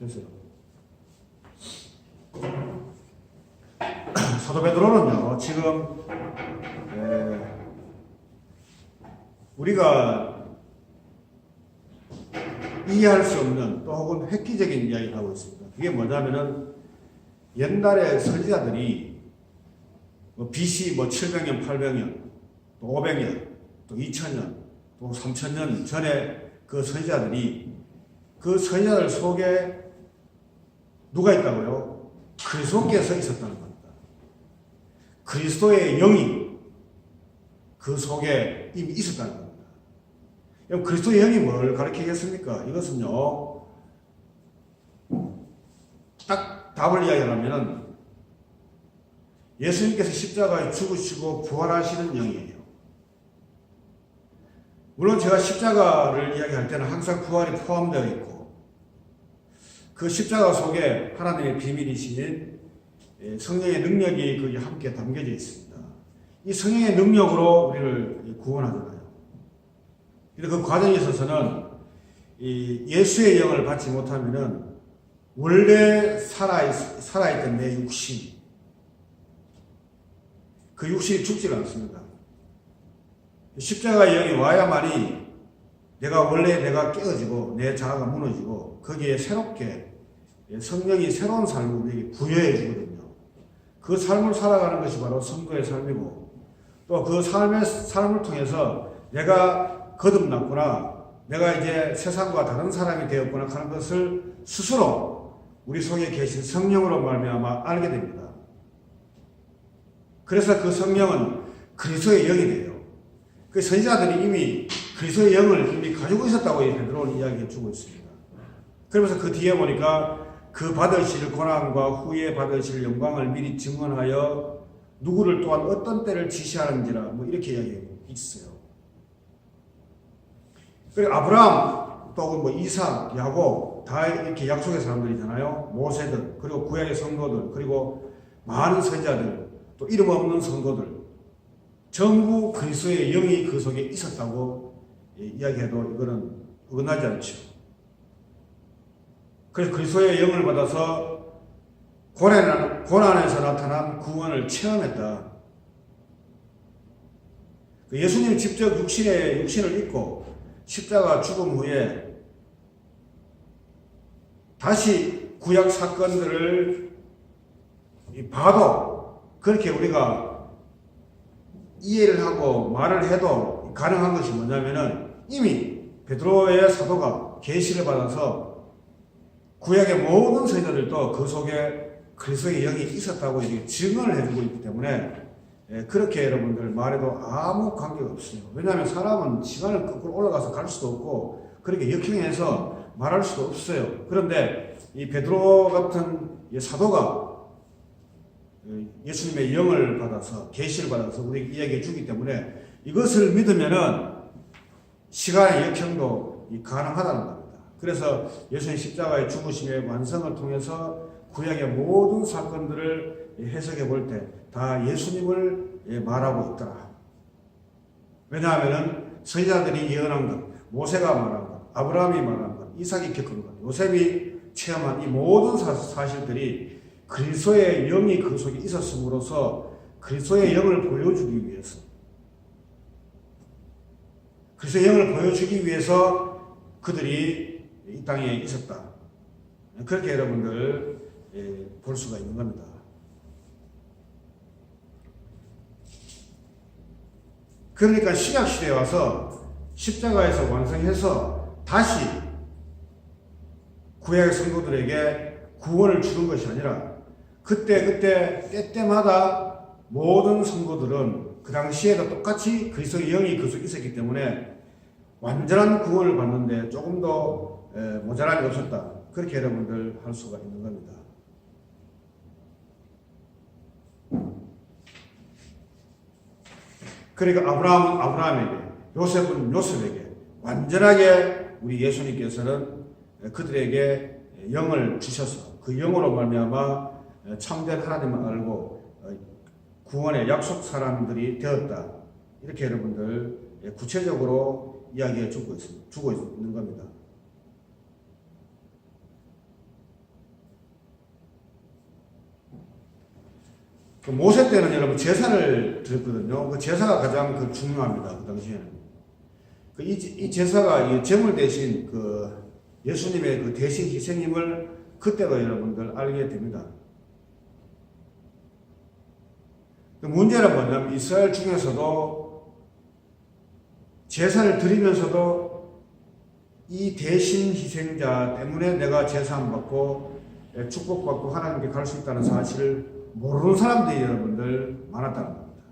됐어요. 사도 베드로는요, 지금 우리가 이해할 수 없는 또 혹은 획기적인 이야기를 하고 있습니다. 그게 뭐냐면은 옛날에 선지자들이 BC 700년, 800년, 또 500년, 또 2000년, 또 3000년 전에 그 선지자들이 그 선지자들 속에 누가 있다고요? 그리스도께서 있었다는 겁니다. 그리스도의 영이 그 속에 이미 있었다는 겁니다. 그럼 그리스도의 영이 뭘 가르치겠습니까? 이것은요, 딱 답을 이야기하면 예수님께서 십자가에 죽으시고 부활하시는 영이에요. 물론 제가 십자가를 이야기할 때는 항상 부활이 포함되어 있고 그 십자가 속에 하나님의 비밀이신 성령의 능력이 거기 함께 담겨져 있습니다. 이 성령의 능력으로 우리를 구원하잖아요. 그런데 그 과정에 있어서는 예수의 영을 받지 못하면은 원래 살아있던 내 육신, 그 육신이 죽지가 않습니다. 십자가의 영이 와야만이 내가 깨어지고 내 자아가 무너지고 거기에 새롭게 성령이 새로운 삶을 우리에게 부여해 주거든요. 그 삶을 살아가는 것이 바로 성도의 삶이고 또 그 삶을 통해서 내가 거듭났구나, 내가 이제 세상과 다른 사람이 되었구나 하는 것을 스스로 우리 속에 계신 성령으로 말미암아 알게 됩니다. 그래서 그 성령은 그리스도의 영이 돼요. 그 선지자들이 이미 그리스도의 영을 이미 가지고 있었다고 베드로는 이야기해 주고 있습니다. 그러면서 그 뒤에 보니까 그 받으실 고난과 후에 받으실 영광을 미리 증언하여 누구를 또한 어떤 때를 지시하는지라 이렇게 이야기해 있어요. 그리고 아브라함 또는 이삭, 야곱 다 이렇게 약속의 사람들이잖아요. 모세들, 그리고 구약의 성도들, 그리고 많은 선지자들, 또 이름 없는 성도들 전부 그리스도의 영이 그 속에 있었다고 이야기해도 이거는 어긋나지 않죠. 그래서 그리스도의 영을 받아서 고난에서 나타난 구원을 체험했다. 예수님이 직접 육신을 입고 십자가 죽음 후에 다시 구약 사건들을 봐도 그렇게 우리가 이해를 하고 말을 해도 가능한 것이 뭐냐면은 이미 베드로의 사도가 계시를 받아서 구약의 모든 선지자들도 그 속에 그리스도의 영이 있었다고 증언을 해주고 있기 때문에 그렇게 여러분들 말해도 아무 관계가 없어요. 왜냐하면 사람은 시간을 거꾸로 올라가서 갈 수도 없고 그렇게 역행해서 말할 수도 없어요. 그런데 이 베드로 같은 사도가 예수님의 영을 받아서 계시를 받아서 우리에게 이야기해 주기 때문에 이것을 믿으면은 시간의 역행도 가능하다는 겁니다. 그래서 예수님 십자가의 죽으심의 완성을 통해서 구약의 모든 사건들을 해석해 볼 때 다 예수님을 말하고 있더라. 왜냐하면 선지자들이 예언한 것, 모세가 말한 것, 아브라함이 말한 것, 이삭이 겪은 것, 요셉이 체험한 이 모든 사실들이 그리스도의 영이 그 속에 있었음으로써 그리스도의 영을 보여주기 위해서, 그리스도의 영을 보여주기 위해서 그들이 이 땅에 있었다. 그렇게 여러분들 볼 수가 있는 겁니다. 그러니까 신약시대에 와서 십자가에서 완성해서 다시 구약의 성도들에게 구원을 주는 것이 아니라 때때마다 모든 성도들은 그 당시에도 똑같이 그리스도의 영이 그 속에 있었기 때문에 완전한 구원을 받는데 조금 더 모자람이 없었다. 그렇게 여러분들 할 수가 있는 겁니다. 그러니까 아브라함은 아브라함에게, 요셉은 요셉에게 완전하게 우리 예수님께서는 그들에게 영을 주셔서 그 영으로 말미암아 참된 하나님을 알고 구원의 약속 사람들이 되었다. 이렇게 여러분들 구체적으로 이야기해 주고 있는 겁니다. 그 모세 때는 여러분 제사를 드렸거든요. 그 제사가 가장 그 중요합니다. 그 당시에는. 이 제사가 이 제물 대신 그 예수님의 그 대신 희생임을 그때도 여러분들 알게 됩니다. 그 문제는 뭐냐면 이스라엘 중에서도 제사를 드리면서도 이 대신 희생자 때문에 내가 제사 안 받고 축복받고 하나님께 갈 수 있다는 사실을 모르는 사람들이 여러분들 많았다는 겁니다.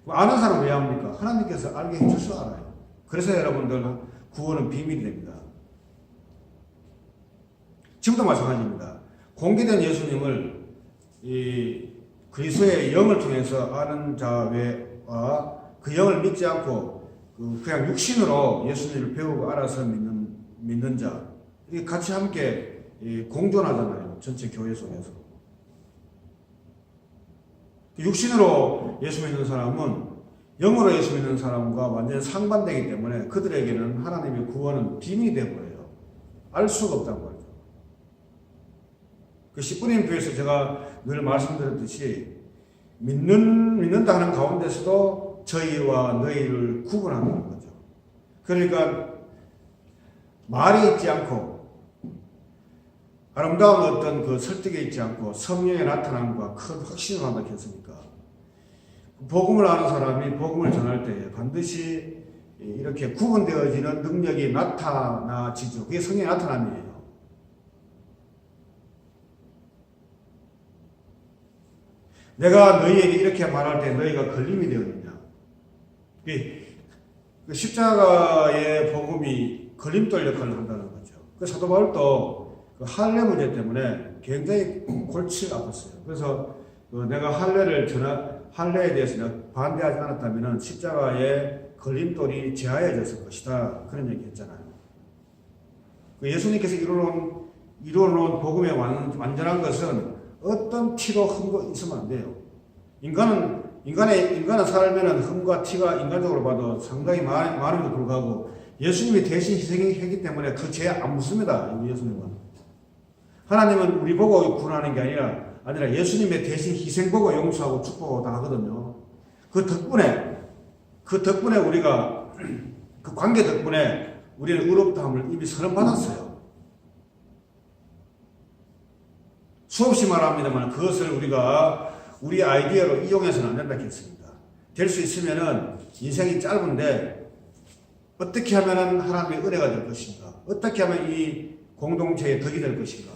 아는 사람은 왜 합니까? 하나님께서 알게 해주셔서 알아요. 그래서 여러분들 구원은 비밀이 됩니다. 지금도 마찬가지입니다. 공개된 예수님을 이 그리스도의 영을 통해서 아는 자 외와 그 영을 믿지 않고 그냥 육신으로 예수님을 배우고 알아서 믿는 자, 이게 같이 함께 공존하잖아요. 전체 교회 속에서. 육신으로 예수 믿는 사람은 영으로 예수 믿는 사람과 완전히 상반되기 때문에 그들에게는 하나님의 구원은 비밀이 되어버려요. 알 수가 없다고 하죠. 그 10분의 교회에서 제가 늘 말씀드렸듯이 믿는다 하는 가운데서도 저희와 너희를 구분하는 거죠. 그러니까 말이 있지 않고 아름다운 어떤 그 설득이 있지 않고 성령의 나타남과 큰 확신을 한다 했습니까? 복음을 아는 사람이 복음을 전할 때 반드시 이렇게 구분되어지는 능력이 나타나지죠. 그게 성령의 나타남이에요. 내가 너희에게 이렇게 말할 때 너희가 걸림이 되었느냐? 그 십자가의 복음이 걸림돌 역할을 한다는 거죠. 그 사도 바울도 그 할례 문제 때문에 굉장히 골치가 아팠어요. 그래서 내가 할례에 대해서 반대하지 않았다면 십자가의 걸림돌이 제하여졌을 것이다. 그런 얘기 했잖아요. 예수님께서 이루어놓은 복음의 완전한 것은 어떤 티도 흠도 있으면 안 돼요. 인간은 살면은 흠과 티가 인간적으로 봐도 상당히 많음에도 불구하고 예수님이 대신 희생했기 때문에 그 죄 안 묻습니다. 예수님은. 하나님은 우리 보고 구원하는 게 아니라 예수님의 대신 희생 보고 용서하고 축복하고 다 하거든요. 그 덕분에 우리가 그 관계 덕분에 우리는 의롭다함을 이미 선언받았어요. 수없이 말합니다만 그것을 우리가 우리 아이디어로 이용해서는 안 된다 했습니다. 될 수 있으면은 인생이 짧은데 어떻게 하면 하나님의 은혜가 될 것인가? 어떻게 하면 이 공동체의 덕이 될 것인가?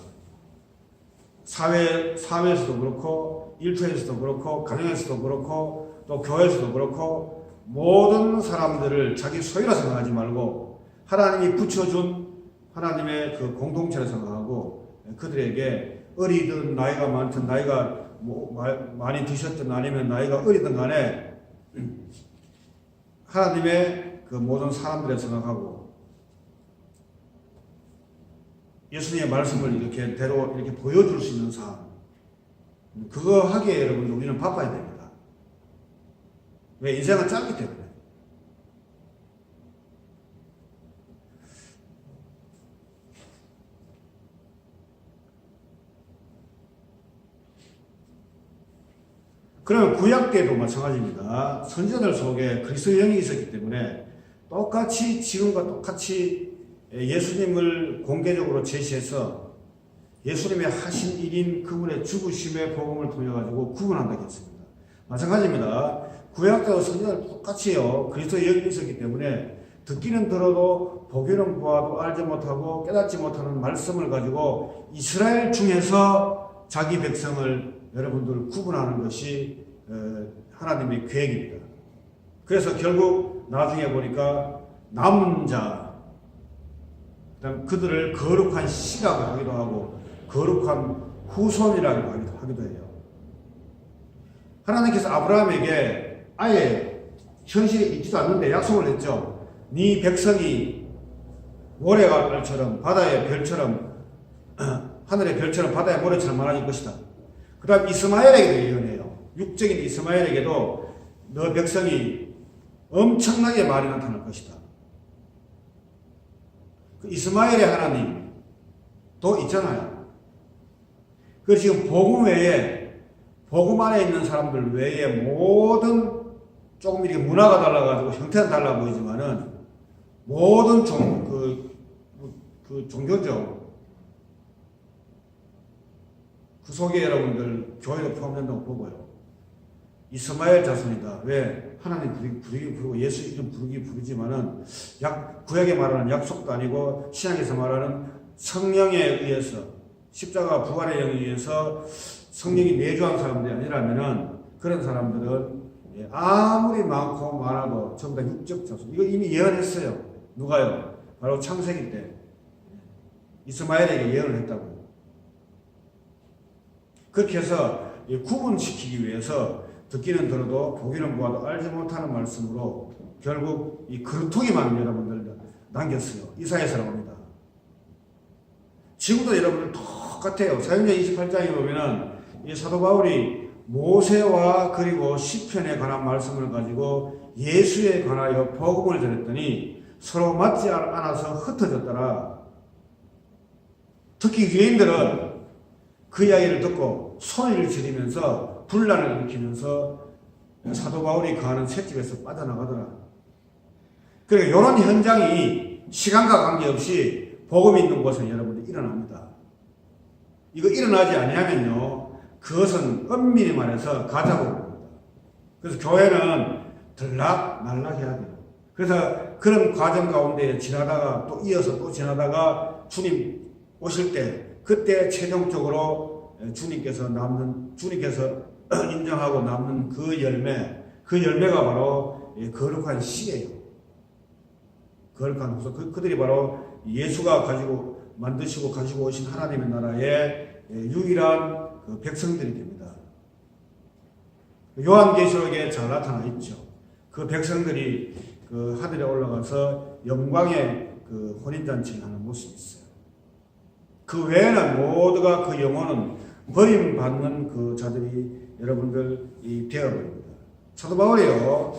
사회에서도 그렇고 일터에서도 그렇고 가정에서도 그렇고 또 교회에서도 그렇고 모든 사람들을 자기 소유라 생각하지 말고 하나님이 붙여준 하나님의 그 공동체라 생각하고 그들에게 어리든 나이가 많든 나이가 많이 드셨든 아니면 나이가 어리든 간에 하나님의 그 모든 사람들을 생각하고 예수님의 말씀을 이렇게 보여줄 수 있는 삶. 그거 하기에 여러분 우리는 바빠야 됩니다. 왜? 인생은 짧기 때문에. 그러면 구약 때도 마찬가지입니다. 선지자들 속에 그리스도의 영이 있었기 때문에 똑같이 지금과 똑같이 예수님을 공개적으로 제시해서 예수님의 하신 일인 그분의 죽으심의 복음을 통해 가지고 구분한다고 했습니다. 마찬가지입니다. 구약과 선지자들 똑같이요. 그리스도의 영이 있었기 때문에 듣기는 들어도 보기는 보아도 알지 못하고 깨닫지 못하는 말씀을 가지고 이스라엘 중에서 자기 백성을 여러분들 구분하는 것이 하나님의 계획입니다. 그래서 결국 나중에 보니까 남은 자 그들을 거룩한 씨라고 하기도 하고 거룩한 후손이라고 하기도 해요. 하나님께서 아브라함에게 아예 현실에 있지도 않는데 약속을 했죠. 네 백성이 모래가 별처럼 바다의 별처럼 하늘의 별처럼 바다의 모래처럼 많아질 것이다. 그 다음 이스마엘에게도 예언해요. 육적인 이스마엘에게도 너 백성이 엄청나게 많이 나타날 것이다. 그 이스마엘의 하나님도 있잖아요. 그래서 지금 복음 외에, 복음 안에 있는 사람들 외에 모든 조금 이렇게 문화가 달라가지고 형태는 달라 보이지만은 모든 종교죠. 그 속에 여러분들 교회도 포함된다고 보고요. 이스마엘 자손이다. 왜? 하나님 부르고 예수 이름 부르지만은 구약에 말하는 약속도 아니고 신약에서 말하는 성령에 의해서 십자가 부활의 영에 의해서 성령이 내주한 사람들이 아니라면은 그런 사람들은 아무리 많고 많아도 전부 다 육적 자손. 이거 이미 예언했어요. 누가요? 바로 창세기 때 이스마엘에게 예언을 했다고요. 그렇게 해서 구분시키기 위해서 듣기는 들어도 보기는 보아도 알지 못하는 말씀으로 결국 이 그루터기만 여러분들 남겼어요. 이사야서라고 합니다. 지금도 여러분들 똑같아요. 사도행전 28장에 보면은 이 사도 바울이 모세와 그리고 시편에 관한 말씀을 가지고 예수에 관하여 복음을 전했더니 서로 맞지 않아서 흩어졌더라. 특히 유대인들은 그 이야기를 듣고 소리를 지르면서 분란을 일으키면서 사도 바울이 거하는 셋집에서 빠져나가더라. 그러니까 이런 현장이 시간과 관계없이 복음이 있는 곳에 여러분들 일어납니다. 이거 일어나지 아니하면요, 그것은 엄밀히 말해서 가짜복음입니다. 그래서 교회는 들락날락 해야 돼요. 그래서 그런 과정 가운데 지나다가 또 이어서 또 지나다가 주님 오실 때 그때 최종적으로 주님께서 인정하고 남는 그 열매가 바로 거룩한 씨예요. 거룩한 후소. 그들이 바로 예수가 만드시고 가지고 오신 하나님의 나라의 유일한 그 백성들이 됩니다. 요한계시록에 잘 나타나 있죠. 그 백성들이 그 하늘에 올라가서 영광의 그 혼인잔치를 하는 모습이 있어요. 그 외에는 모두가 그 영혼은 버림받는 그 자들이 여러분들이 되어버립니다. 사도 바울이요,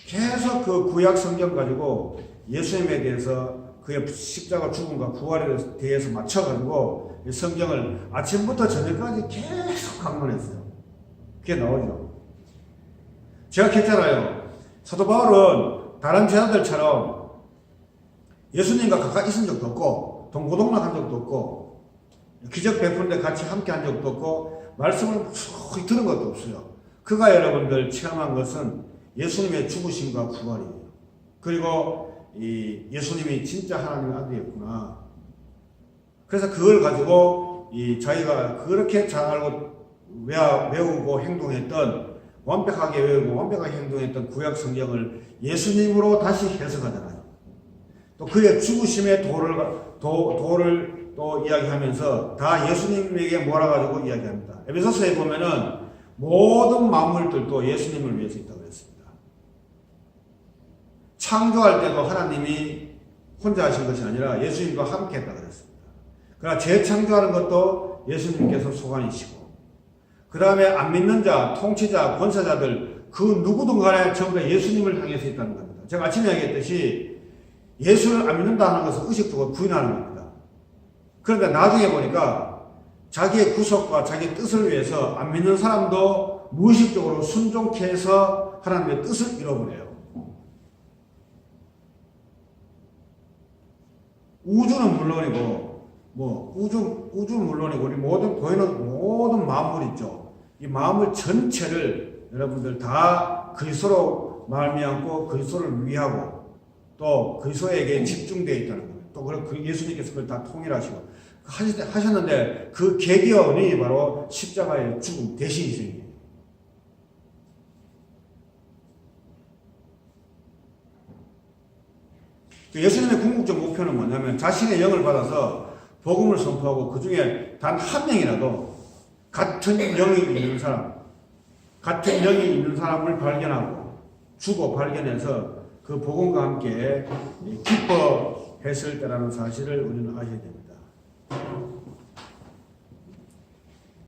계속 그 구약 성경 가지고 예수님에 대해서 그의 십자가 죽음과 부활에 대해서 맞춰가지고 성경을 아침부터 저녁까지 계속 강론했어요. 그게 나오죠. 제가 했잖아요. 사도 바울은 다른 제자들처럼 예수님과 가까이 있은 적도 없고 동고동락 한 적도 없고 기적 베푸는데 같이 함께 한 적도 없고 말씀을 푹 들은 것도 없어요. 그가 여러분들 체험한 것은 예수님의 죽으심과 부활이에요. 그리고 이 예수님이 진짜 하나님의 아들이었구나. 그래서 그걸 가지고 자기가 그렇게 잘 알고 외우고 행동했던, 완벽하게 외우고 완벽하게 행동했던 구약 성경을 예수님으로 다시 해석하잖아요. 또 그의 죽으심의 도를 또 이야기하면서 다 예수님에게 몰아가지고 이야기합니다. 에베소서에 보면은 모든 만물들도 예수님을 위해서 있다고 그랬습니다. 창조할 때도 하나님이 혼자 하신 것이 아니라 예수님과 함께 했다고 그랬습니다. 그러나 재창조하는 것도 예수님께서 소관이시고, 그 다음에 안 믿는 자, 통치자, 권세자들 그 누구든 간에 전부 다 예수님을 향해서 있다는 겁니다. 제가 아침에 얘기했듯이 예수를 안 믿는다 하는 것은 의식적으로 부인하는 겁니다. 그런데 나중에 보니까 자기의 구속과 자기의 뜻을 위해서 안 믿는 사람도 무의식적으로 순종케 해서 하나님의 뜻을 잃어버려요. 우주는 물론이고, 우주는 물론이고, 우리 보이는 모든 마음물 있죠. 이 마음물 전체를 여러분들 다 그리스도로 말미암고 그리스도를 위하고 또 그리스도에게 집중되어 있다는 거예요. 또 그 예수님께서 그걸 다 통일하시고 하셨는데 그 계기와 원인이 바로 십자가의 죽음 대신 희생이에요. 예수님의 궁극적 목표는 뭐냐면 자신의 영을 받아서 복음을 선포하고 그 중에 단 한 명이라도 같은 영이 있는 사람을 발견하고 주고 발견해서 그 복음과 함께 기뻐했을 때라는 사실을 우리는 아셔야 됩니다.